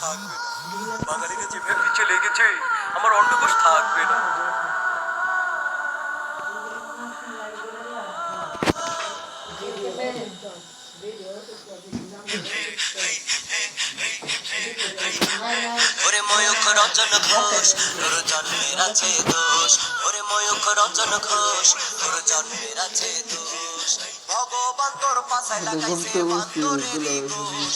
থাকবে না। বাঙালিরা যেভাবে পিছিয়ে লেগেছে, আমার অন্ডকোষ থাকবে না। ওরে ময়ূখ রঞ্জন ঘোষ, তোর জন্মের আছে দোষ। ওরে ময়ূখ রঞ্জন ঘোষ, তোর জন্মের আছে দোষ। ভগবান তোর পাশায় লাগাইছে বান্দরেরই ঘোষ।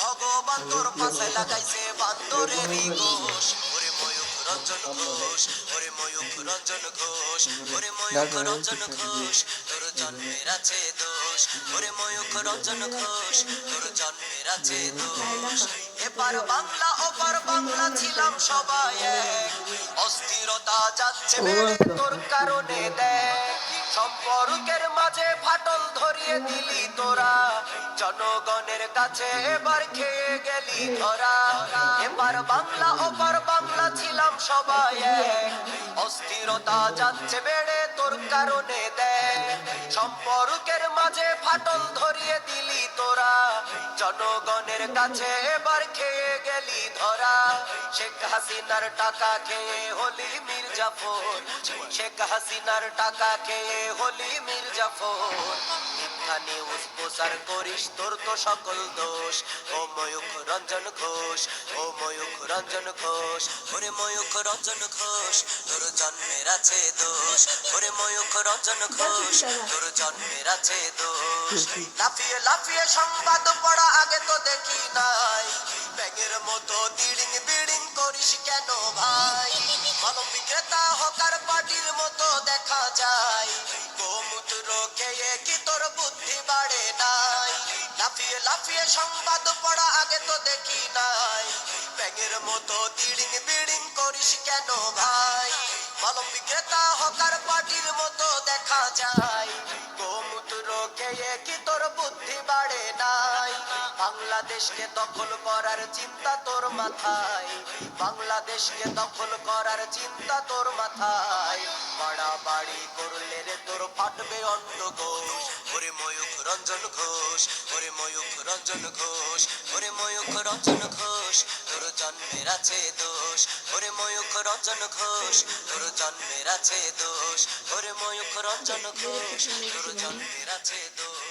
ভগবান তোর পাশায় লাগাইছে বান্দরেরই ঘোষ। ওরে ময়ূখ রঞ্জন ঘোষ, ওরে ময়ূখ রঞ্জন ঘোষ, ওরে ময়ূখ রঞ্জন ঘোষ, তোর জন্মের আছে দোষ। ওরে ময়ূখ রঞ্জন ঘোষ, তোর জন্মের আছে দোষ। এপার বাংলা ওপার বাংলা ছিলাম সবাই এক, অস্থিরতা যাচ্ছে বেড়ে তোর কারণে দেখ। সম্পর্কের মাঝে ফাটল ধরিয়ে দিলি তোরা, জনগণের কাছে এবার খেয়ে গেলি ধরা। এবার বাংলা ওপার বাংলা ছিলাম সবাই এক, অস্থিরতা যাচ্ছে বেড়ে তোর কারণে দেখ। সম্পর্কের মাঝে ফাটল ধরিয়ে দিলি তোরা, জনগণের কাছে এবার খেয়ে গেলি ধরা। শেখ হাসিনার টাকা খেয়ে হলি মির্জাফর, শেখ হাসিনার টাকা খেয়ে হলি মির্জাফর। মিথ্যা নিউজ প্রচার করিস তোর তো সকল দোষ। ও ময়ূখ রঞ্জন ঘোষ, ও ময়ূখ রঞ্জন ঘোষ, ওরে ময়ূখ রঞ্জন ঘোষ, তোর জন্মের আছে দোষ। ওরে ময়ূখ রঞ্জন ঘোষ, তোর জন্মের আছে দোষ। লাফিয়ে লাফিয়ে সংবাদ পড়া আগে তো দেখি নাই, ব্যাগের মতো দিড়িং বিড়িং করিস কেন ভাই? কলম বিক্রেতা হকার পার্টির মতো দেখা যায়, গোমূত্র খেয়ে কি তোর বুদ্ধি বাড়ে নাই? লাফিয়ে লাফিয়ে সংবাদ পড়া আগে তো দেখি নাই, ব্যাগের মতো দিড়িং বিড়িং করিস কেন ভাই? কলম বিক্রেতা হকার পার্টির মতো দেখা যায়, গোমূত্র খেয়ে কি তোর বুদ্ধি বাড়ে নাই? বাংলাদেশকে দখল করার চিন্তা তোর মাথায়, বাংলাদেশকে দখল করার চিন্তা তোর মাথায়। বাড়াবাড়ি করলে রে তোর ফাটবে অন্ডকোষ। ওরে ময়ূখ রঞ্জন ঘোষ, ওরে ময়ূখ রঞ্জন ঘোষ, ওরে ময়ূখ রঞ্জন ঘোষ, তোর জন্মের আছে দোষ। ওরে ময়ূখ রঞ্জন ঘোষ, তোর জন্মের আছে দোষ। ওরে ময়ূখ রঞ্জন ঘোষ, তোর জন্মের আছে দোষ।